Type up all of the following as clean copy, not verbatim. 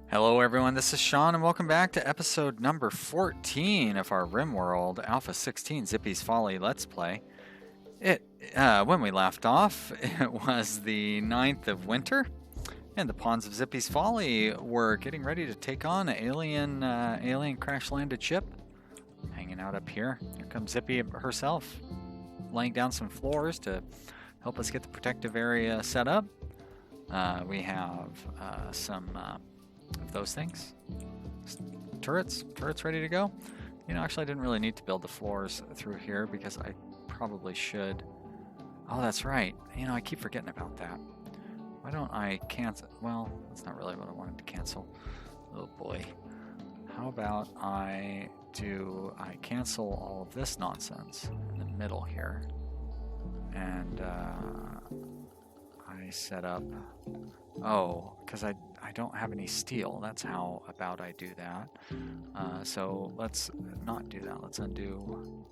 Hello everyone, this is Sean and welcome back to episode number 14 of our Rimworld A16 Zippy's Folly Let's Play. When we left off, it was the 9th of winter, and the pawns of Zippy's Folly were getting ready to take on an alien crash-landed ship. Hanging out up here. Here comes Zippy herself, laying down some floors to help us get the protective area set up. We have some of those things. Turrets ready to go. You know, actually I didn't really need to build the floors through here because I probably should. Oh, that's right. You know, I keep forgetting about that. Why don't I cancel? Well, that's not really what I wanted to cancel. Oh boy. How about I cancel all of this nonsense in the middle here. And I set up, because I don't have any steel. That's how about I do that. So let's not do that. Let's undo.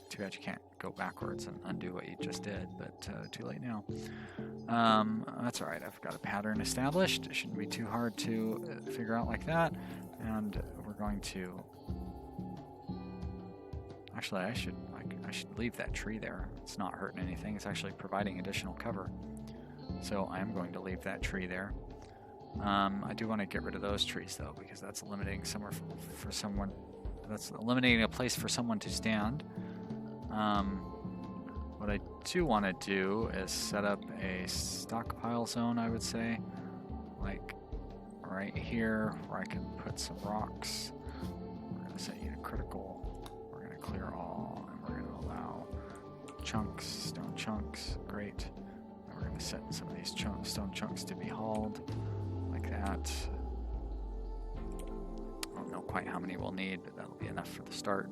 Too bad you can't go backwards and undo what you just did, but too late now. That's alright. I've got a pattern established. It shouldn't be too hard to figure out like that. And we're going to... Actually, I should leave that tree there. It's not hurting anything. It's actually providing additional cover. So I am going to leave that tree there. I do want to get rid of those trees though, because that's eliminating somewhere for someone. That's eliminating a place for someone to stand. What I do want to do is set up a stockpile zone, I would say, like right here, where I can put some rocks. We're going to set you to critical. We're going to clear all, and we're going to allow chunks, stone chunks. Great. And we're going to set some of these stone chunks to be hauled. Like that. I don't know quite how many we'll need, but that'll be enough for the start.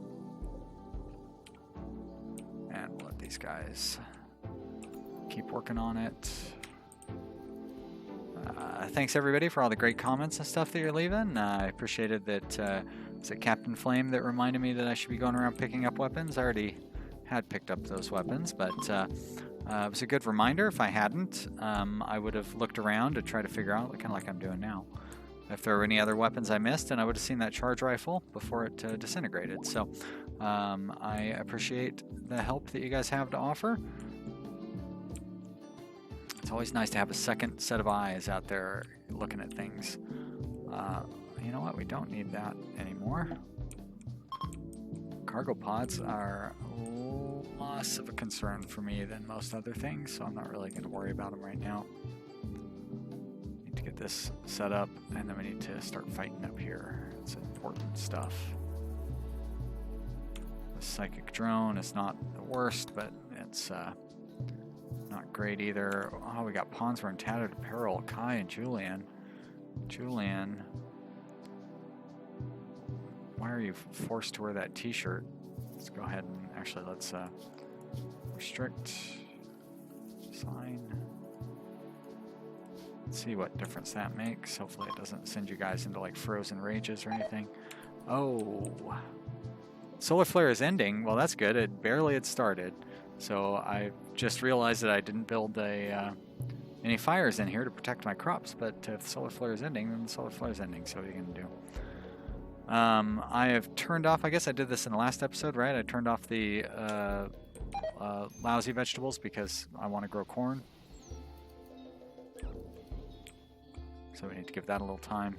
And we'll let these guys keep working on it. Thanks everybody for all the great comments and stuff that you're leaving. I appreciated that. Was it Captain Flame that reminded me that I should be going around picking up weapons? I already had picked up those weapons, but it was a good reminder. If I hadn't, I would have looked around to try to figure out, kind of like I'm doing now, if there were any other weapons I missed, and I would have seen that charge rifle before it disintegrated. So I appreciate the help that you guys have to offer. It's always nice to have a second set of eyes out there looking at things. You know what? We don't need that anymore. Cargo pods are less of a concern for me than most other things, so I'm not really going to worry about them right now. Need to get this set up, and then we need to start fighting up here. It's important stuff. The psychic drone is not the worst, but it's not great either. Oh, we got pawns were in tattered apparel. Kai and Julian. Julian, why are you forced to wear that t-shirt? Let's go ahead and actually let's restrict sign. Let's see what difference that makes. Hopefully it doesn't send you guys into like frozen rages or anything. Oh, solar flare is ending. Well, that's good. It barely had started. So I just realized that I didn't build any fires in here to protect my crops, but if the solar flare is ending, then the solar flare is ending. So what are you going to do? I have turned off, I guess I did this in the last episode, right? I turned off the lousy vegetables because I want to grow corn. So we need to give that a little time.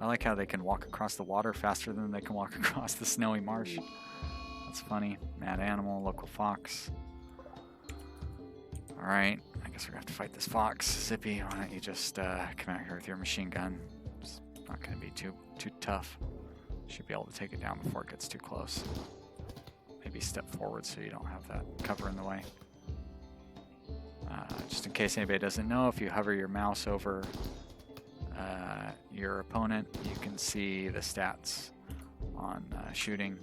I like how they can walk across the water faster than they can walk across the snowy marsh. That's funny. Mad animal, local fox. Alright, I guess we're gonna have to fight this fox. Zippy, why don't you just come out here with your machine gun? It's not gonna be too tough. Should be able to take it down before it gets too close. Maybe step forward so you don't have that cover in the way. Just in case anybody doesn't know, if you hover your mouse over your opponent, you can see the stats on shooting,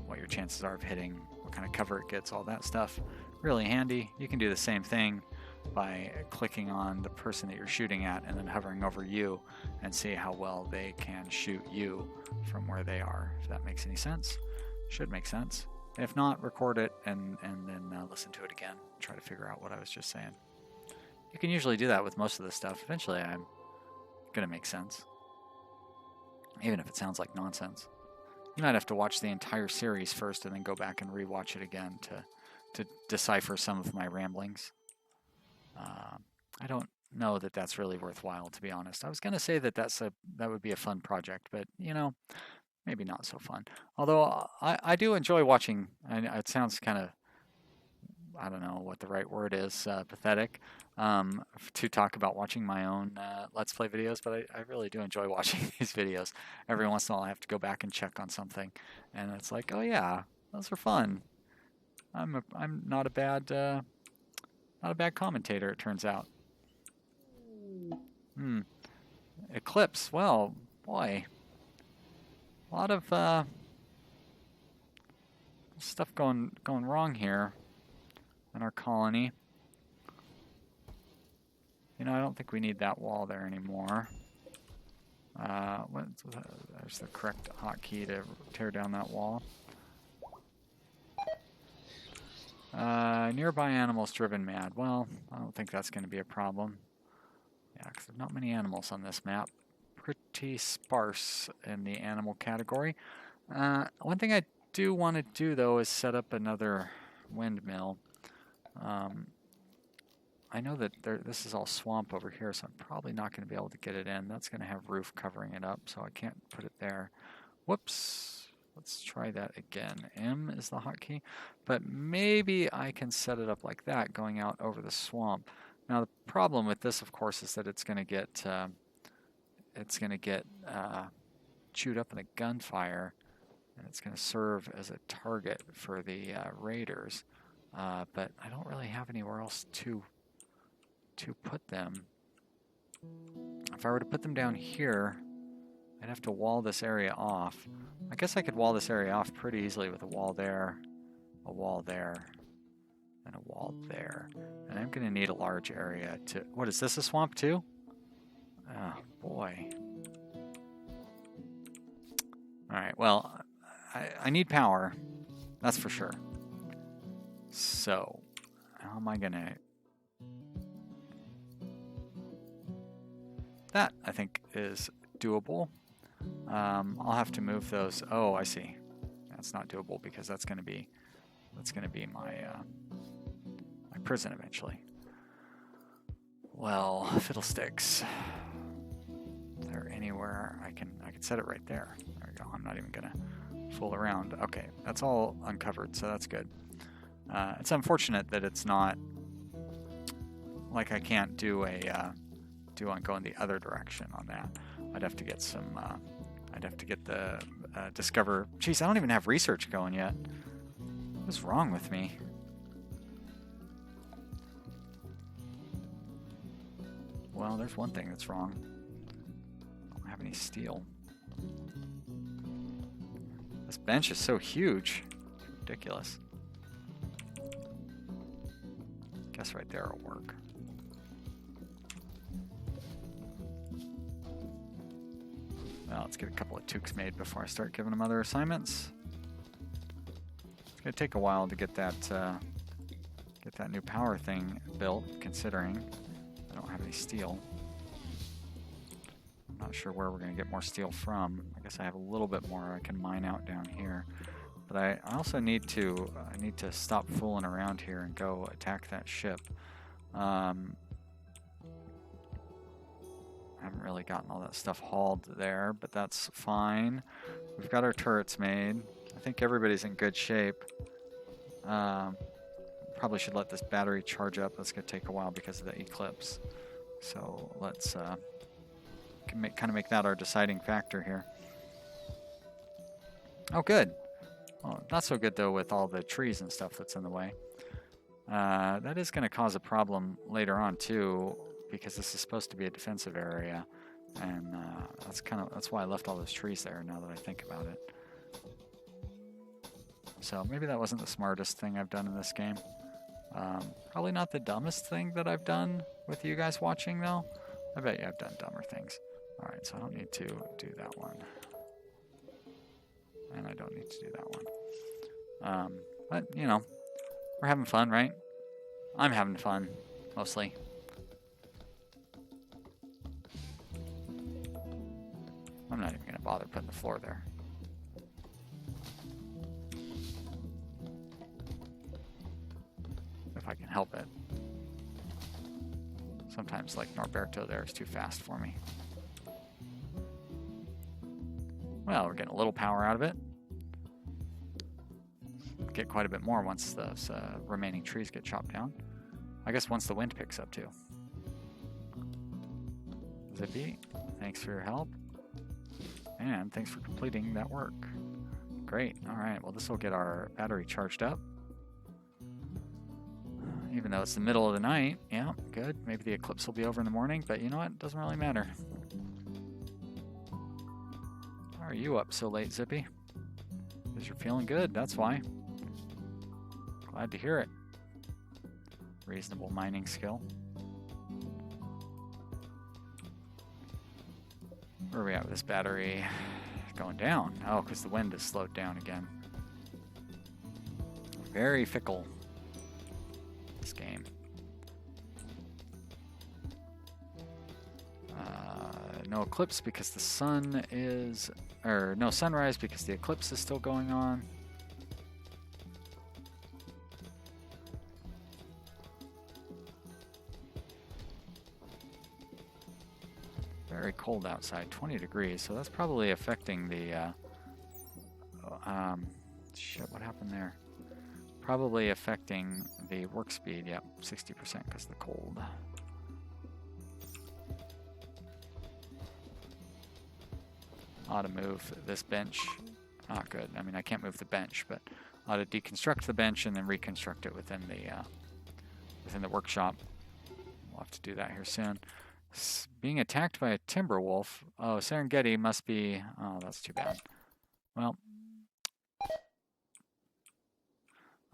what your chances are of hitting, what kind of cover it gets, all that stuff. Really handy. You can do the same thing by clicking on the person that you're shooting at and then hovering over you and see how well they can shoot you from where they are, if that makes any sense. Should make sense. If not, record it and then listen to it again. Try to figure out what I was just saying. You can usually do that with most of the stuff. Eventually, I'm gonna make sense, even if it sounds like nonsense. You might have to watch the entire series first and then go back and rewatch it again to decipher some of my ramblings. I don't know that that's really worthwhile, to be honest. I was gonna say that that would be a fun project, but you know, maybe not so fun. Although I do enjoy watching, and it sounds kind of, I don't know what the right word is, pathetic, to talk about watching my own Let's Play videos, but I really do enjoy watching these videos. Every once in a while I have to go back and check on something, and it's like, oh yeah, those are fun. I'm not a bad commentator, it turns out. Eclipse, well, boy. A lot of stuff going wrong here in our colony. You know, I don't think we need that wall there anymore. There's the correct hotkey to tear down that wall. Nearby animals driven mad. Well, I don't think that's going to be a problem. Yeah, because there's not many animals on this map. Pretty sparse in the animal category. One thing I do want to do, though, is set up another windmill. I know that this is all swamp over here, so I'm probably not going to be able to get it in. That's going to have roof covering it up, so I can't put it there. Whoops. Let's try that again. M is the hotkey, but maybe I can set it up like that, going out over the swamp. Now the problem with this, of course, is that it's going to get chewed up in a gunfire, and it's going to serve as a target for the raiders. But I don't really have anywhere else to put them. If I were to put them down here, I'd have to wall this area off. I guess I could wall this area off pretty easily with a wall there, and a wall there. And I'm going to need a large area to... What, is this a swamp too? Oh, boy. Alright, well, I need power. That's for sure. So, how am I going to... That, I think, is doable. I'll have to move those. Oh, I see. That's not doable because that's going to be my my prison eventually. Well, fiddlesticks. Is there anywhere I can set it right there? There we go. I'm not even gonna fool around. Okay, that's all uncovered, so that's good. It's unfortunate that it's not like I can't do on going the other direction on that. I'd have to get some. I'd have to get the discover. Jeez, I don't even have research going yet. What's wrong with me? Well, there's one thing that's wrong. I don't have any steel. This bench is so huge. It's ridiculous. Guess right there will work. Well, let's get a couple of toques made before I start giving them other assignments. It's gonna take a while to get that new power thing built, considering I don't have any steel. I'm not sure where we're gonna get more steel from. I guess I have a little bit more I can mine out down here, but I also need to stop fooling around here and go attack that ship. I haven't really gotten all that stuff hauled there, but that's fine. We've got our turrets made. I think everybody's in good shape. Probably should let this battery charge up. That's going to take a while because of the eclipse. So let's kind of make that our deciding factor here. Oh, good. Well, not so good, though, with all the trees and stuff that's in the way. That is going to cause a problem later on, too, because this is supposed to be a defensive area, and that's why I left all those trees there, now that I think about it. So maybe that wasn't the smartest thing I've done in this game. Probably not the dumbest thing that I've done with you guys watching, though. I bet you I've done dumber things. Alright, so I don't need to do that one. And I don't need to do that one. But, you know, we're having fun, right? I'm having fun, mostly. I'm not even going to bother putting the floor there. If I can help it. Sometimes, like Norberto there is too fast for me. Well, we're getting a little power out of it. Get quite a bit more once those remaining trees get chopped down. I guess once the wind picks up too. Zippy, thanks for your help. And thanks for completing that work. Great. Alright, well this will get our battery charged up. Even though it's the middle of the night. Yeah, good. Maybe the eclipse will be over in the morning, but you know what? It doesn't really matter. How are you up so late, Zippy? Because you're feeling good, that's why. Glad to hear it. Reasonable mining skill. Where are we at with this battery? Going down. Oh, because the wind has slowed down again. Very fickle, this game. No eclipse because the sun is... Or no sunrise because the eclipse is still going on. Very cold outside, 20 degrees, so that's probably affecting the, shit, what happened there? Probably affecting the work speed, yep, 60% because of the cold. Ought to move this bench. Not good, I mean I can't move the bench, but ought to deconstruct the bench and then reconstruct it within the workshop. We'll have to do that here soon. Being attacked by a timber wolf. Oh, Serengeti must be... Oh, that's too bad. Well.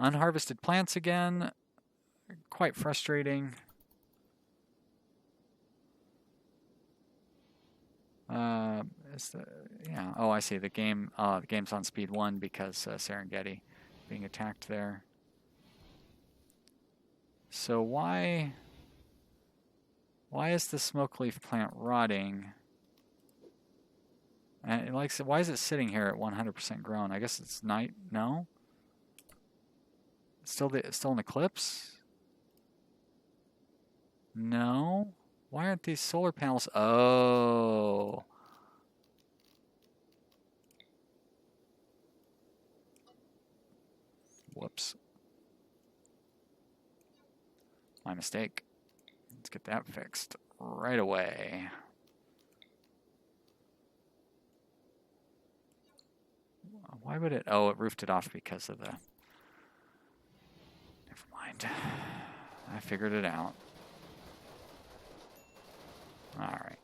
Unharvested plants again. Quite frustrating. Yeah. Oh, I see. The game's on speed 1 because Serengeti being attacked there. So why is the smoke leaf plant rotting? And why is it sitting here at 100% grown? I guess it's night. No. Still an eclipse. No. Why aren't these solar panels? Oh. Whoops. My mistake. Let's get that fixed right away. Why would it? Oh, it roofed it off because of the... Never mind. I figured it out. Alright.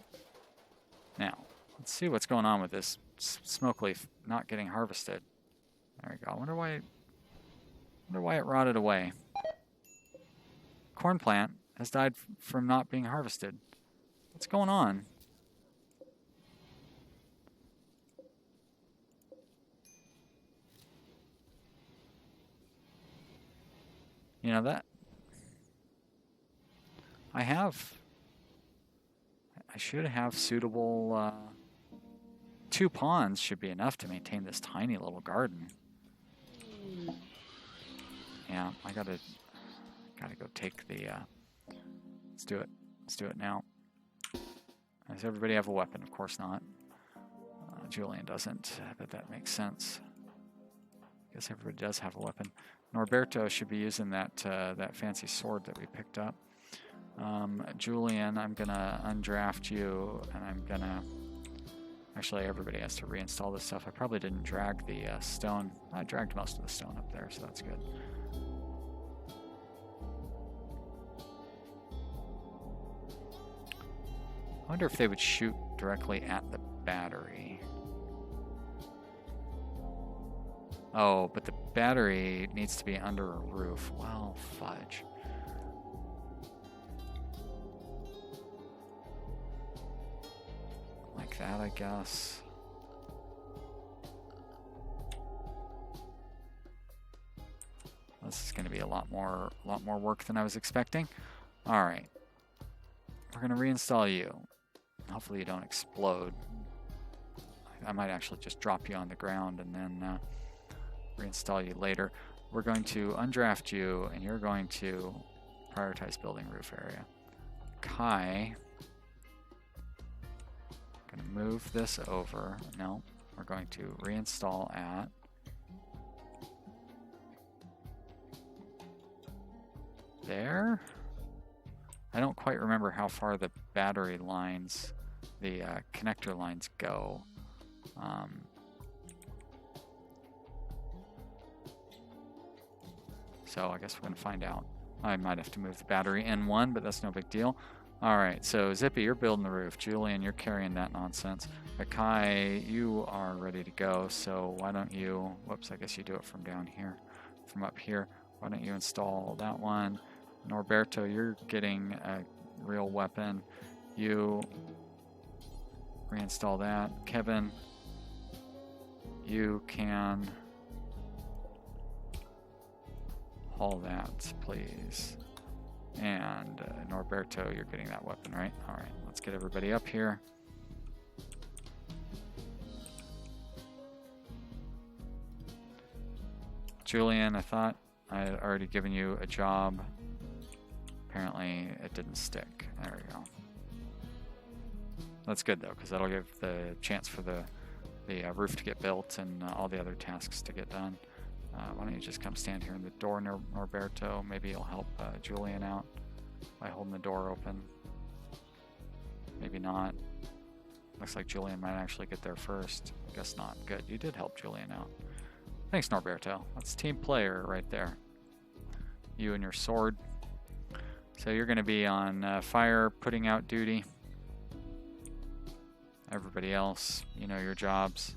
Now, let's see what's going on with this smoke leaf not getting harvested. There we go. I wonder why it rotted away. Corn plant has died from not being harvested. What's going on? You know that I should have suitable 2 ponds should be enough to maintain this tiny little garden. Yeah, I gotta go take the let's do it now. Does everybody have a weapon? Of course not. Julian doesn't, but that makes sense. I guess everybody does have a weapon. Norberto should be using that fancy sword that we picked up. Julian, I'm gonna undraft you, and I'm gonna... Actually, everybody has to reinstall this stuff. I probably didn't drag the stone. I dragged most of the stone up there, so that's good. I wonder if they would shoot directly at the battery. Oh, but the battery needs to be under a roof. Well, fudge. Like that, I guess. This is going to be a lot more work than I was expecting. All right. We're going to reinstall you. Hopefully you don't explode. I might actually just drop you on the ground and then reinstall you later. We're going to undraft you, and you're going to prioritize building roof area. Kai, going to move this over. No, we're going to reinstall at there. I don't quite remember how far the battery lines, the connector lines go. So I guess we're going to find out. I might have to move the battery in one, but that's no big deal. All right, so Zippy, you're building the roof. Julian, you're carrying that nonsense. Kai, you are ready to go, so why don't you, whoops, I guess you do it from down here, from up here. Why don't you install that one? Norberto, you're getting a real weapon. You reinstall that. Kevin, you can haul that, please. And Norberto, you're getting that weapon, right? All right, let's get everybody up here. Julian, I thought I had already given you a job. Apparently it didn't stick. There we go. That's good though, because that'll give the chance for the roof to get built and all the other tasks to get done. Why don't you just come stand here in the door, Norberto? Maybe you'll help Julian out by holding the door open. Maybe not. Looks like Julian might actually get there first. Guess not. Good. You did help Julian out. Thanks, Norberto. That's team player right there. You and your sword. So you're going to be on fire putting out duty. Everybody else, you know your jobs.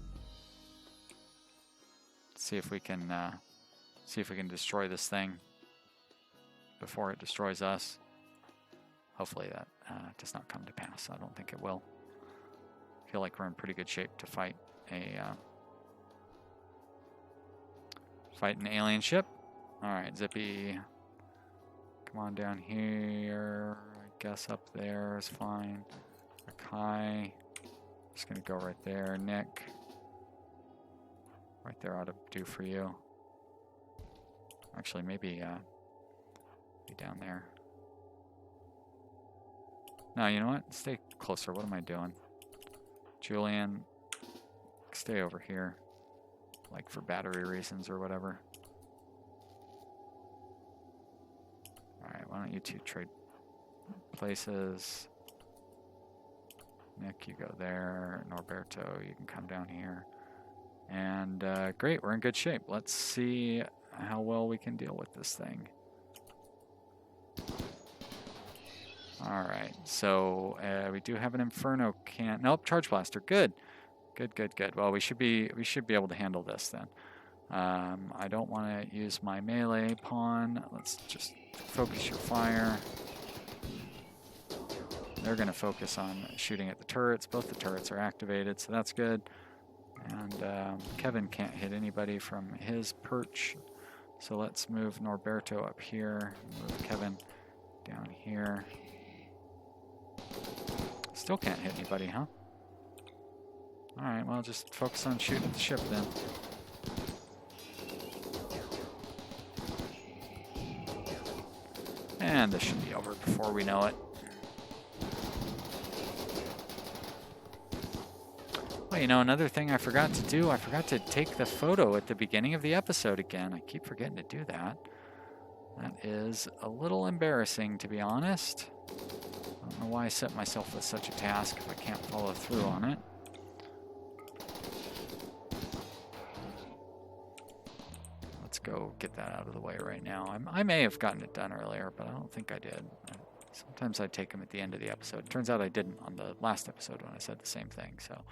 See if we can destroy this thing before it destroys us. Hopefully that does not come to pass. I don't think it will. I feel like we're in pretty good shape to fight an alien ship. All right, Zippy, come on down here. I guess up there is fine. Kai, just gonna go right there. Nick. Right there ought to do for you. Actually, maybe be down there. No, you know what? Stay closer. What am I doing? Julian, stay over here. Like for battery reasons or whatever. Alright, why don't you two trade places? Nick, you go there. Norberto, you can come down here. And great, we're in good shape. Let's see how well we can deal with this thing. All right, so we do have an Inferno can. Nope, Charge Blaster. Good, good, good, good. Well, we should be able to handle this then. I don't want to use my melee pawn. Let's just focus your fire. They're going to focus on shooting at the turrets. Both the turrets are activated, so that's good. And Kevin can't hit anybody from his perch. So let's move Norberto up here. Move Kevin down here. Still can't hit anybody, huh? Alright, well, just focus on shooting at the ship then. And this should be over before we know it. Well, you know, another thing I forgot to do, I forgot to take the photo at the beginning of the episode again. I keep forgetting to do that. That is a little embarrassing, to be honest. I don't know why I set myself with such a task if I can't follow through on it. Let's go get that out of the way right now. I may have gotten it done earlier, but I don't think I did. Sometimes I take them at the end of the episode. Turns out I didn't on the last episode when I said the same thing. So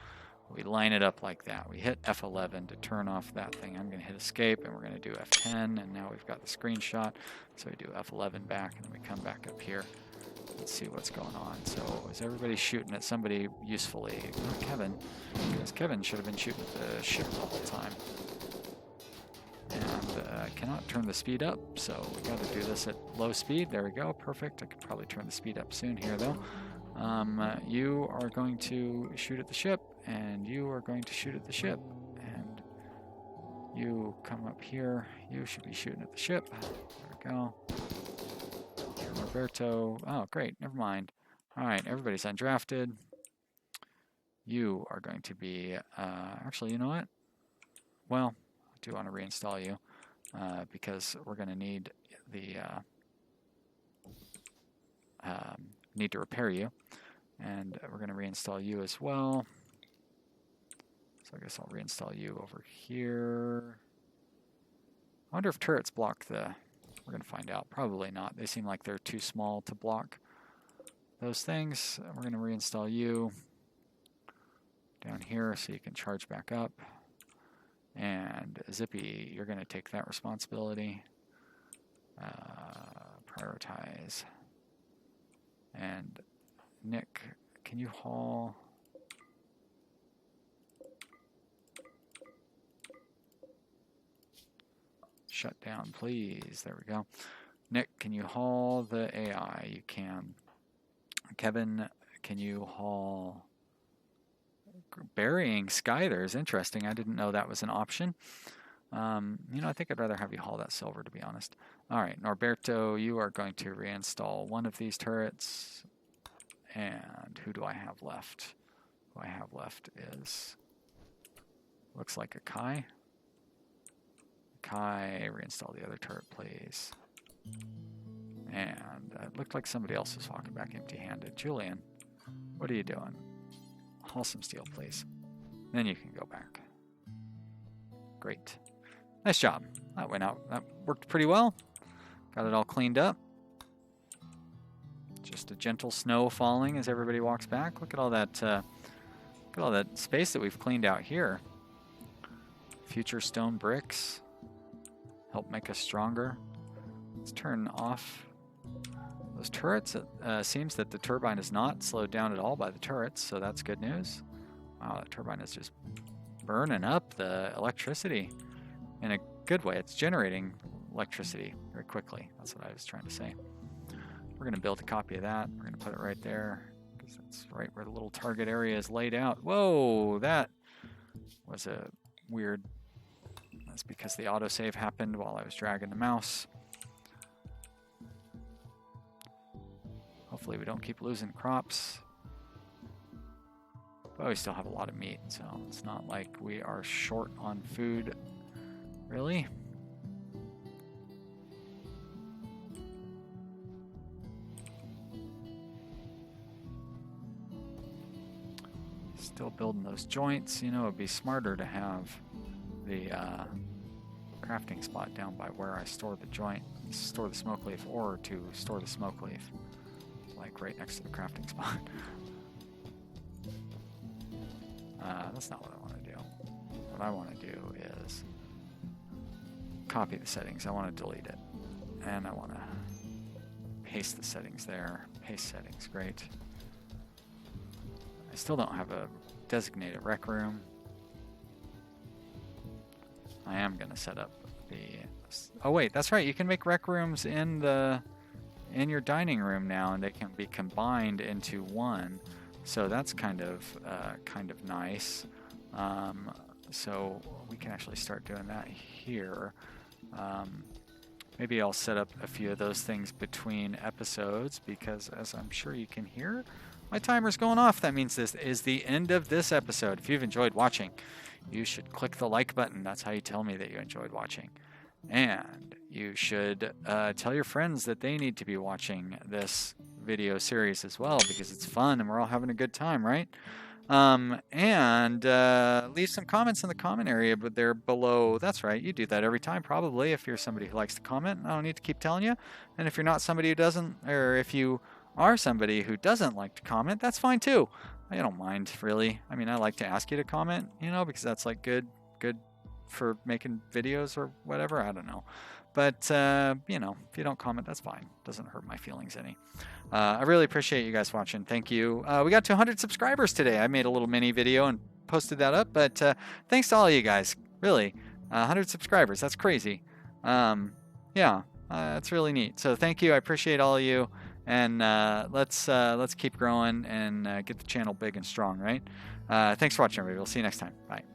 we line it up like that. We hit F11 to turn off that thing. I'm going to hit escape, and we're going to do F10, and now we've got the screenshot. So we do F11 back, and then we come back up here. Let's see what's going on. So is everybody shooting at somebody usefully? Not Kevin, because Kevin should have been shooting at the ship the whole time. And I cannot turn the speed up, so we got to do this at low speed. There we go, perfect. I could probably turn the speed up soon here, though. You are going to shoot at the ship, and you are going to shoot at the ship, and you come up here. You should be shooting at the ship. There we go. Roberto. Oh, great. Never mind. All right, everybody's undrafted. You are going to be, actually, you know what? Well, I do want to reinstall you because we're going to need the, need to repair you. And we're going to reinstall you as well. So I guess I'll reinstall you over here. I wonder if turrets block the... We're going to find out. Probably not. They seem like they're too small to block those things. We're going to reinstall you down here so you can charge back up. And Zippy, you're going to take that responsibility. Prioritize. And Nick, can you haul... Shut down, please. There we go. Nick, can you haul the AI? You can. Kevin, can you haul... Burying Skythers? Interesting. I didn't know that was an option. You know, I think I'd rather have you haul that silver, to be honest. All right, Norberto, you are going to reinstall one of these turrets. And who do I have left? Who I have left is... Looks like a Kai. Kai, reinstall the other turret, please. And it looked like somebody else was walking back empty-handed. Julian, what are you doing? Haul some steel, please. Then you can go back. Great. Nice job. That went out. That worked pretty well. Got it all cleaned up. Just a gentle snow falling as everybody walks back. Look at all that space that we've cleaned out here. Future stone bricks. Help make us stronger. Let's turn off those turrets. It seems that the turbine is not slowed down at all by the turrets, so that's good news. Wow, that turbine is just burning up the electricity in a good way. It's generating electricity very quickly. That's what I was trying to say. We're going to build a copy of that. We're going to put it right there because that's right where the little target area is laid out. Whoa, that was a weird... That's because the autosave happened while I was dragging the mouse. Hopefully we don't keep losing crops. But we still have a lot of meat, so it's not like we are short on food, really. Still building those joints. You know, it'd be smarter to have the crafting spot down by where I store the joint, store the smoke leaf, or to store the smoke leaf, like right next to the crafting spot. That's not what I want to do. What I want to do is copy the settings. I want to delete it, and I want to paste the settings there. Paste settings, great. I still don't have a designated rec room. I am going to set up the... Oh wait, that's right. You can make rec rooms in your dining room now, and they can be combined into one. So that's kind of nice. So we can actually start doing that here. Maybe I'll set up a few of those things between episodes because, as I'm sure you can hear, my timer's going off. That means this is the end of this episode. If you've enjoyed watching, you should click the like button. That's how you tell me that you enjoyed watching. And you should tell your friends that they need to be watching this video series as well because it's fun and we're all having a good time, right? And leave some comments in the comment area, but they're below. That's right. You do that every time, probably, if you're somebody who likes to comment. I don't need to keep telling you. And if you're not somebody who doesn't, or if you are somebody who doesn't like to comment, that's fine too. I don't mind, really. I mean, I like to ask you to comment, you know, because that's like good for making videos or whatever. I don't know. But, you know, if you don't comment, that's fine. Doesn't hurt my feelings any. I really appreciate you guys watching. Thank you. We got to 100 subscribers today. I made a little mini video and posted that up. But thanks to all of you guys. Really. 100 subscribers. That's crazy. Yeah, it's really neat. So thank you. I appreciate all of you. and let's keep growing and get the channel big and strong, right? Thanks for watching, everybody. We'll see you next time. Bye.